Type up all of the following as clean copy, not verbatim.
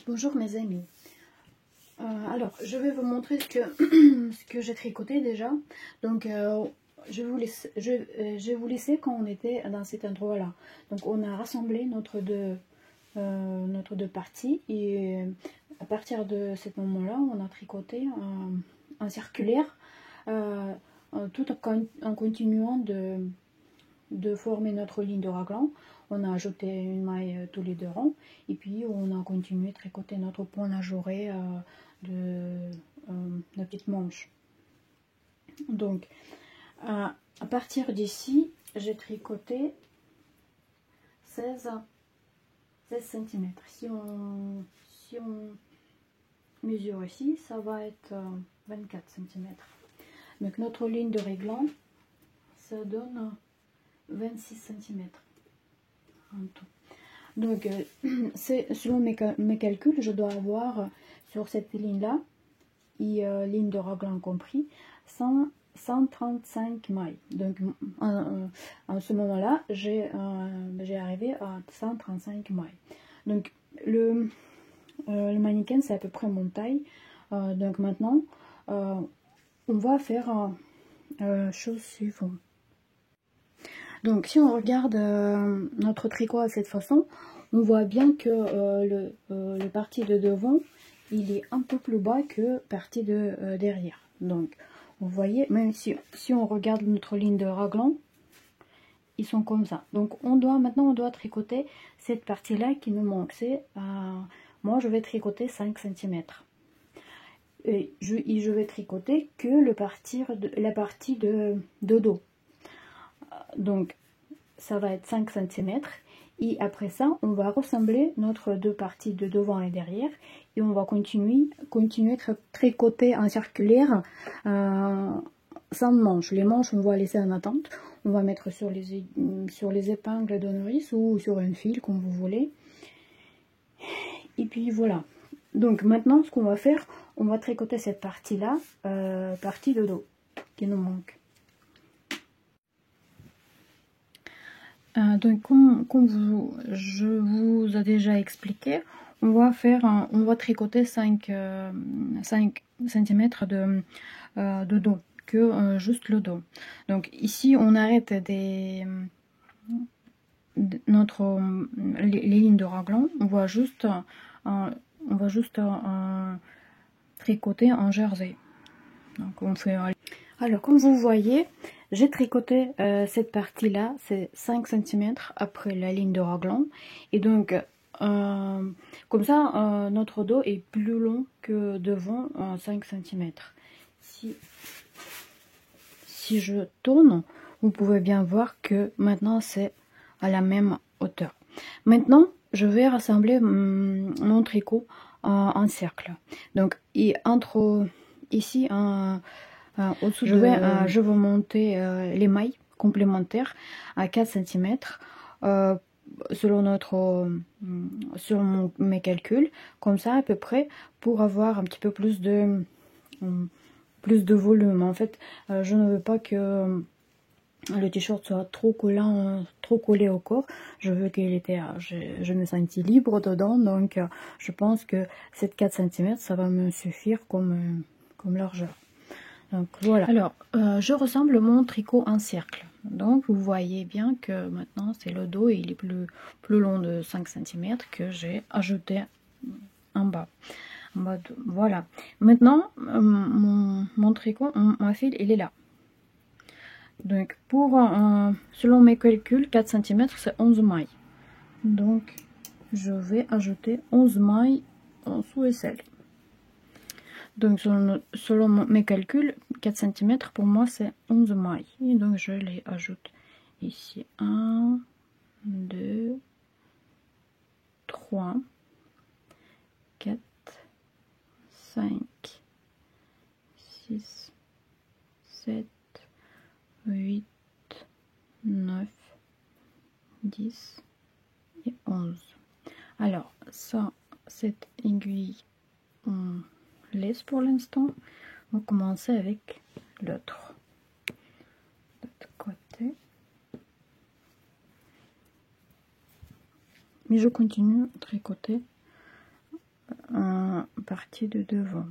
Bonjour mes amis. Alors, je vais vous montrer ce que j'ai tricoté déjà. Donc, je vais vous laisser quand on était dans cet endroit-là. Donc, on a rassemblé notre deux parties et à partir de ce moment-là, on a tricoté un circulaire tout en continuant de former notre ligne de raglan. On a ajouté une maille tous les deux rangs et puis on a continué à tricoter notre point majoré de petite manche. Donc à partir d'ici, j'ai tricoté 16 cm. Si on mesure ici, ça va être 24 cm. Donc notre ligne de réglant, ça donne 26 cm en tout. Donc c'est selon mes calculs, je dois avoir sur cette ligne là et ligne de raglan compris 135 mailles. Donc en ce moment là j'ai arrivé à 135 mailles. Donc le mannequin c'est à peu près mon taille. Donc maintenant on va faire chose suivante. Donc si on regarde notre tricot à cette façon, on voit bien que le parti de devant, il est un peu plus bas que parti de derrière. Donc vous voyez, même si on regarde notre ligne de raglan, ils sont comme ça. Donc maintenant on doit tricoter cette partie là qui nous manque. C'est moi je vais tricoter 5 cm. Et je vais tricoter que la partie de dos. Donc ça va être 5 cm et après ça on va ressembler notre deux parties de devant et derrière et on va continuer à tricoter un circulaire sans manches. Les manches on va laisser en attente, on va mettre sur les épingles de nourrice ou sur un fil comme vous voulez. Et puis voilà, donc maintenant ce qu'on va faire, on va tricoter cette partie là, partie de dos qui nous manque. Donc comme je vous ai déjà expliqué, on va tricoter 5 cm de dos, que juste le dos. Donc ici on arrête les lignes de raglan, on va juste tricoter en jersey. Donc on fait. Alors comme vous voyez, j'ai tricoté cette partie là, c'est 5 cm après la ligne de raglan. Et donc comme ça notre dos est plus long que devant 5 cm. Si je tourne, vous pouvez bien voir que maintenant c'est à la même hauteur. Maintenant je vais rassembler mon tricot en cercle. Donc entre ici au-dessous je vais monter les mailles complémentaires à 4 cm selon mes calculs, comme ça à peu près, pour avoir un petit peu plus de volume. En fait je ne veux pas que le t-shirt soit trop collant, trop collé au corps. Je veux je me sentis libre dedans, donc je pense que cette 4 cm ça va me suffire comme largeur. Donc voilà. Alors je ressemble mon tricot en cercle. Donc vous voyez bien que maintenant c'est le dos et il est plus long de 5 cm que j'ai ajouté en bas. Voilà. Maintenant mon tricot, mon fil il est là. Donc selon mes calculs 4 cm c'est 11 mailles. Donc je vais ajouter 11 mailles en sous aisselle. Donc selon mes calculs 4 cm pour moi c'est 11 mailles. Et donc je les ajoute ici. 1, 2, 3, 4, 5, 6, 7, 8, 9, 10 et 11. Alors ça, cette aiguille on laisse pour l'instant. On va commencer avec l'autre côté. Mais je continue à tricoter partie de devant.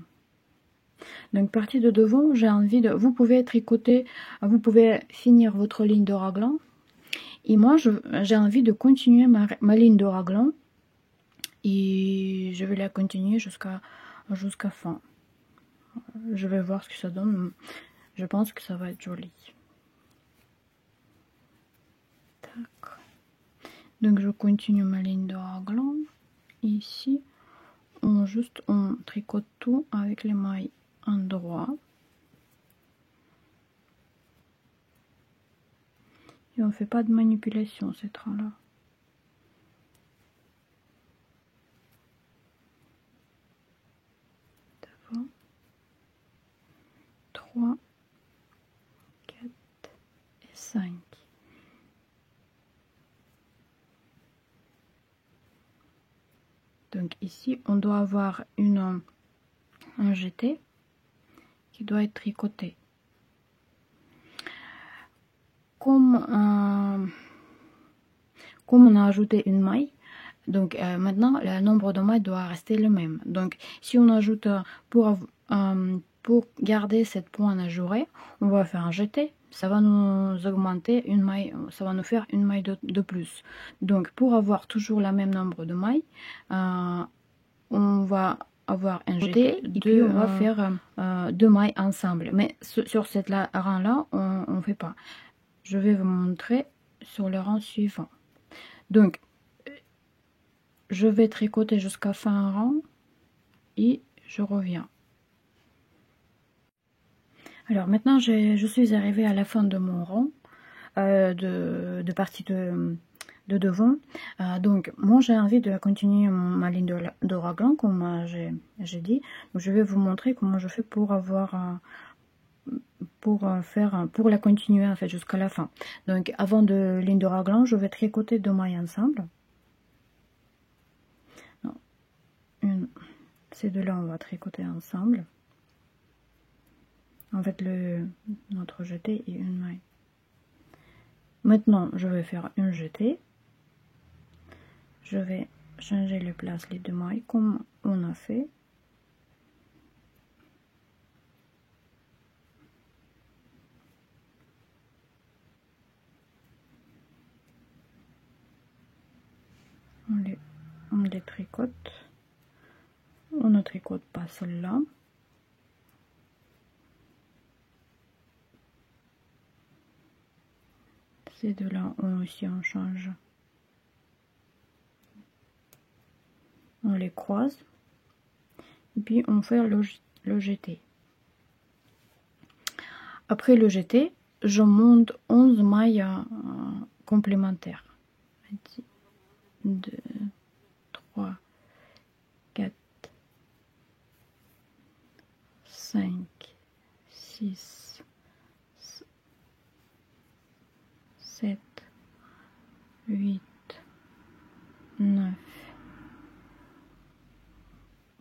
Donc partie de devant, j'ai envie de, vous pouvez tricoter, vous pouvez finir votre ligne de raglan, et moi j'ai envie de continuer ma ligne de raglan, et je vais la continuer jusqu'à fin. Je vais voir ce que ça donne. Je pense que ça va être joli. Tac. Donc je continue ma ligne de raglan. Ici on tricote tout avec les mailles endroit, et on fait pas de manipulation ces trains là. 3, 4 et 5. Donc ici on doit avoir un jeté qui doit être tricoté. Comme on a ajouté une maille, donc maintenant le nombre de mailles doit rester le même. Donc si on ajoute pour garder cette pointe ajourée, on va faire un jeté, ça va nous augmenter une maille, ça va nous faire une maille de plus. Donc pour avoir toujours le même nombre de mailles, on va avoir un jeté et puis on va faire 2 mailles ensemble. Mais sur cette rang là, on ne fait pas. Je vais vous montrer sur le rang suivant. Donc je vais tricoter jusqu'à fin rang et je reviens. Alors maintenant je suis arrivée à la fin de mon rang de partie de devant. Donc moi j'ai envie de continuer ma ligne de raglan comme j'ai dit. Donc, je vais vous montrer comment je fais pour la continuer en fait jusqu'à la fin. Donc avant de ligne de raglan, je vais tricoter 2 mailles ensemble. Ces deux là on va tricoter ensemble. En fait notre jeté est une maille. Maintenant je vais faire une jetée. Je vais changer les places les 2 mailles comme on a fait. On les tricote. On ne tricote pas celle-là. Ces deux-là aussi on change. On les croise. Et puis on fait le jeté. Après le jeté, je monte 11 mailles complémentaires. 2, 3, 4, 5, 6, 7, 8, 9,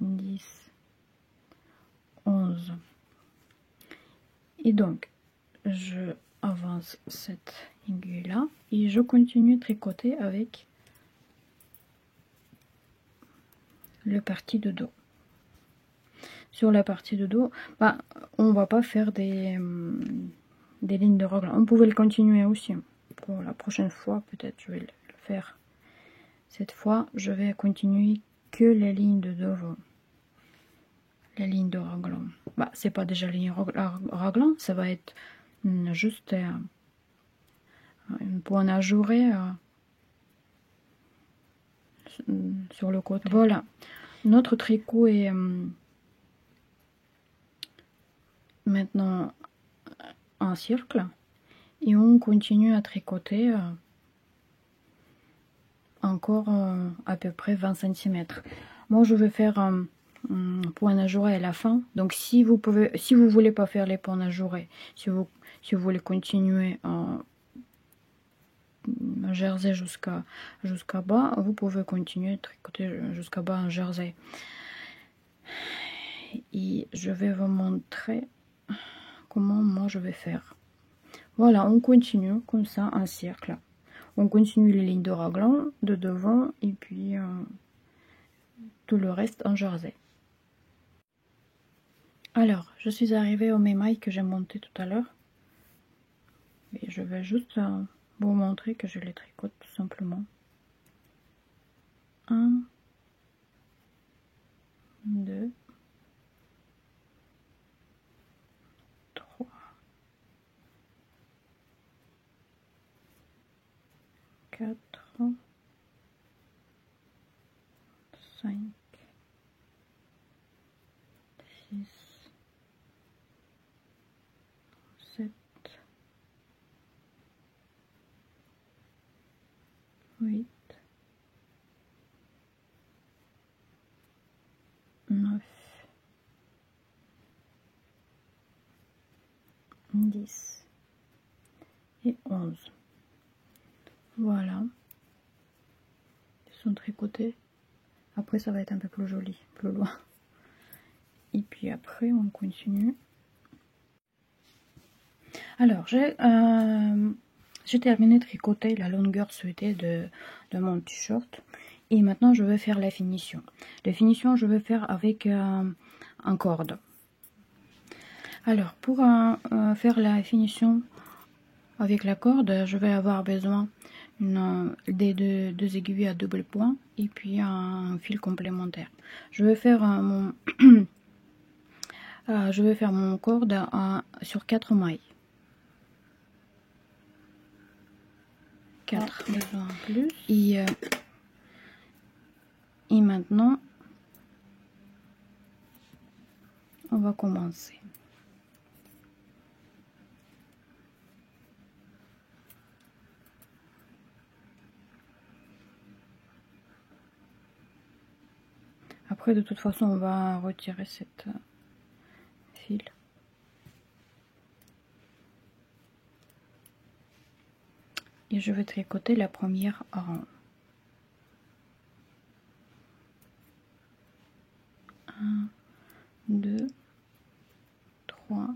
10, 11. Et donc, je avance cette aiguille là et je continue de tricoter avec le partie de dos. Sur la partie de dos, on va pas faire des lignes de raglan. On pouvait le continuer aussi. Pour la prochaine fois, peut-être je vais le faire. Cette fois, je vais continuer que les lignes de devant. Les lignes de raglan. C'est pas déjà ligne raglan, ça va être juste une pointe ajourée sur le côté. Voilà, notre tricot est maintenant en cercle et on continue à tricoter encore à peu près 20 cm. Moi je vais faire un point ajouré à la fin. Donc si vous voulez pas faire les points ajourés, si vous voulez continuer en jersey jusqu'à bas, vous pouvez continuer de tricoter jusqu'à bas en jersey. Et je vais vous montrer comment moi je vais faire. Voilà, on continue comme ça en cercle. On continue les lignes de raglan de devant et puis tout le reste en jersey. Alors, je suis arrivée au mailles que j'ai monté tout à l'heure. Et je vais juste vous montrer que je les tricote tout simplement. 1, 2, 3, 4, 5, 6, 7, 8, 9, 10 et 11. Voilà. Ils sont tricotés. Après ça va être un peu plus joli, plus loin. Et puis après on continue. Alors j'ai terminé de tricoter la longueur souhaitée de mon t-shirt. Et maintenant je vais faire la finition. La finition je vais faire avec un corde. Alors pour faire la finition avec la corde, je vais avoir besoin des deux aiguilles à double point et puis un fil complémentaire. Je vais faire mon corde sur 4 mailles. 4 besoin plus. Et maintenant, on va commencer. Après, de toute façon, on va retirer cette fil. Et je vais tricoter la première rang. 1, 2, 3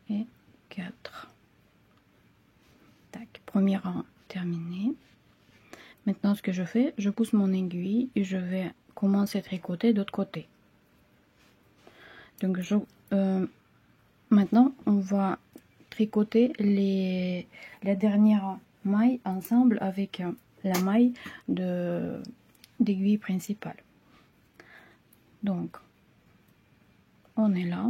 et 4. Tac, première rang terminée. Maintenant, ce que je fais, je pousse mon aiguille et je vais commencer à tricoter d'autre côté. Donc, maintenant, on va tricoter la dernière maille ensemble avec la maille d'aiguille principale. Donc, on est là.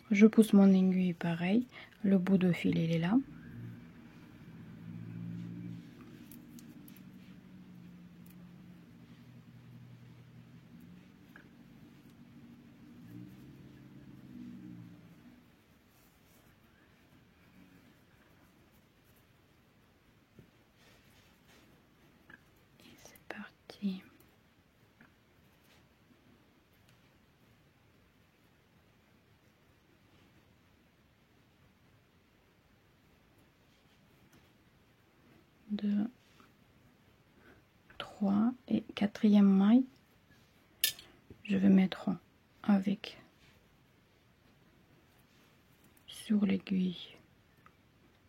Je pousse mon aiguille pareil, le bout de fil il est là. Et c'est parti. Deux, 3 et quatrième maille, je vais mettre avec sur l'aiguille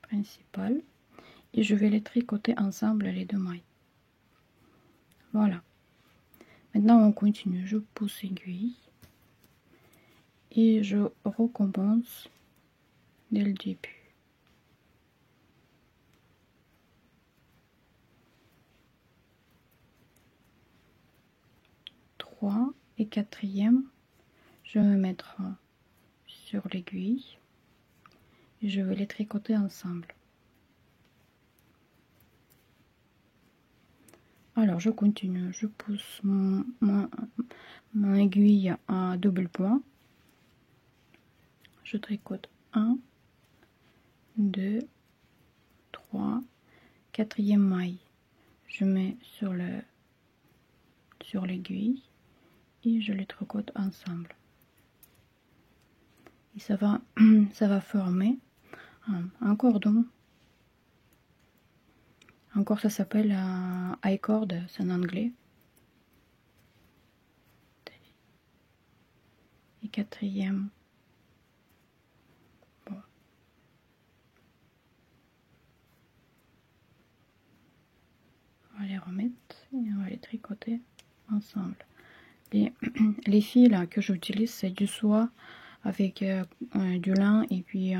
principale et je vais les tricoter ensemble les deux mailles. Voilà. Maintenant on continue, je pousse l'aiguille et je recommence dès le début. Et quatrième, je vais mettre sur l'aiguille et je vais les tricoter ensemble. Alors je continue, je pousse mon aiguille à double point, je tricote 1, 2, 3, quatrième maille, je mets sur l'aiguille et je les tricote ensemble. Et ça va former un cordon. Encore ça s'appelle high cord, c'est en anglais. Et quatrième. Bon. et on va les tricoter ensemble. Les fils là, que j'utilise, c'est du soie avec du lin et puis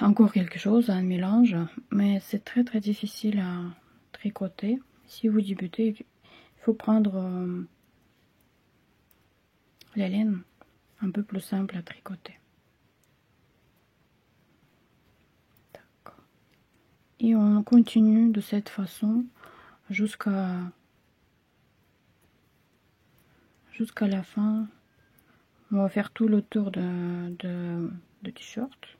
encore quelque chose, un mélange, mais c'est très difficile à tricoter. Si vous débutez, il faut prendre la laine un peu plus simple à tricoter. Et on continue de cette façon jusqu'à la fin. On va faire tout le tour de t-shirt.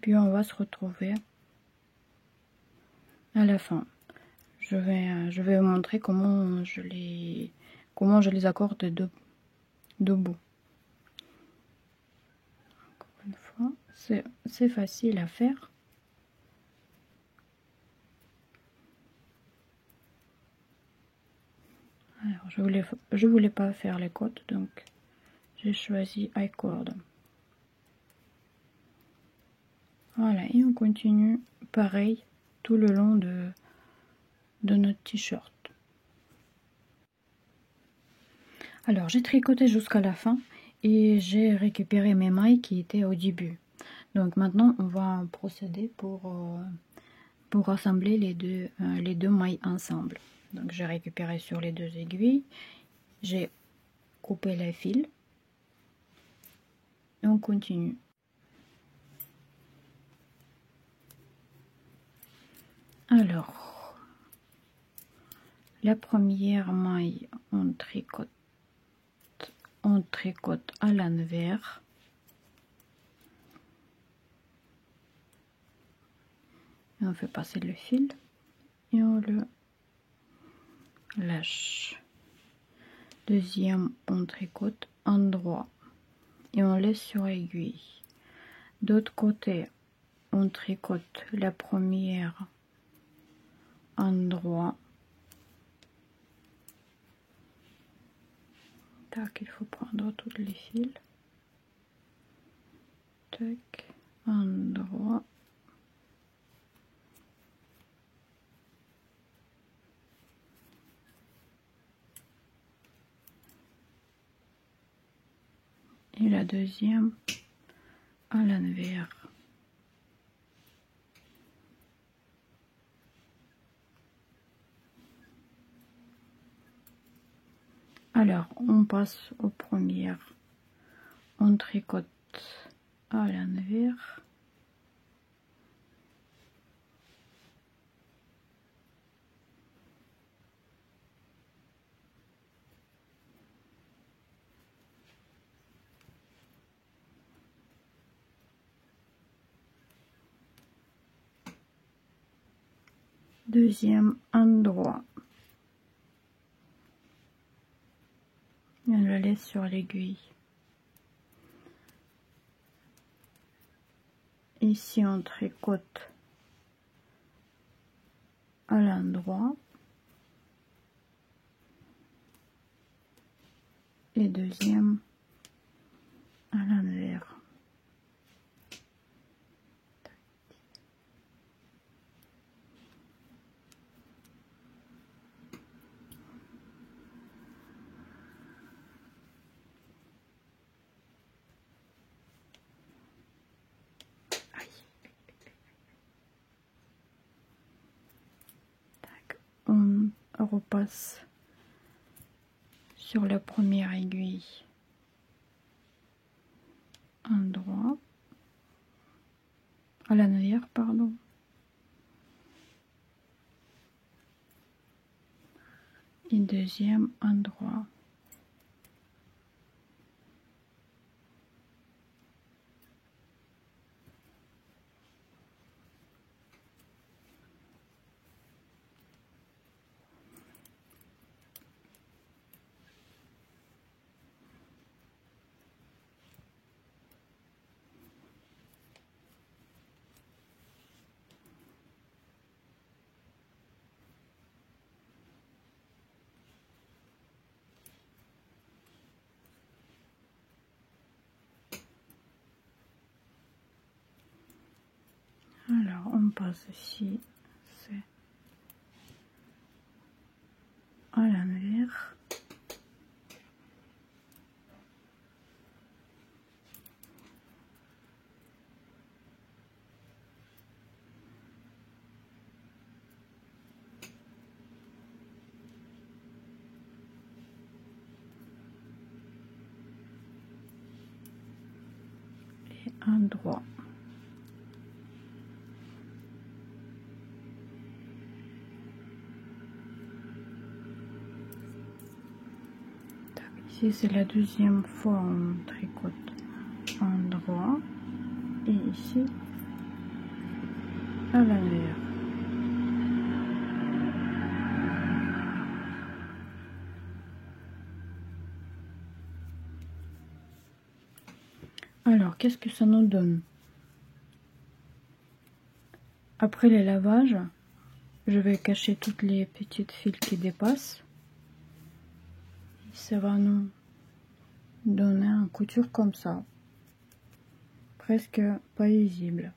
Puis on va se retrouver à la fin. Je vais vous montrer comment je les accorde de bout. Encore une fois, c'est facile à faire. Alors, je voulais pas faire les côtes, donc j'ai choisi I-cord. Voilà, et on continue pareil tout le long de notre t-shirt. Alors, j'ai tricoté jusqu'à la fin et j'ai récupéré mes mailles qui étaient au début. Donc maintenant, on va procéder pour assembler les deux mailles ensemble. Donc j'ai récupéré sur les deux aiguilles, j'ai coupé les fils et on continue. Alors, la première maille, on tricote à l'envers. Et on fait passer le fil et on le lâche. Deuxième, on tricote endroit et on laisse sur aiguille. D'autre côté, on tricote la première endroit. Tac, il faut prendre tous les fils. Tac, endroit. Et la deuxième à l'envers. Alors, on passe aux premières. On tricote à l'envers. Deuxième endroit. Et on le laisse sur l'aiguille. Ici, on tricote à l'endroit. Et deuxième à l'envers. On repasse sur la première aiguille endroit à l'envers, pardon, et deuxième endroit. Alors, on passe ici et un droit. Ici c'est la deuxième fois on tricote un droit et ici à l'envers. Alors qu'est-ce que ça nous donne? Après le lavage, je vais cacher toutes les petites fils qui dépassent. Ça va nous donner une couture comme ça, presque pas visible.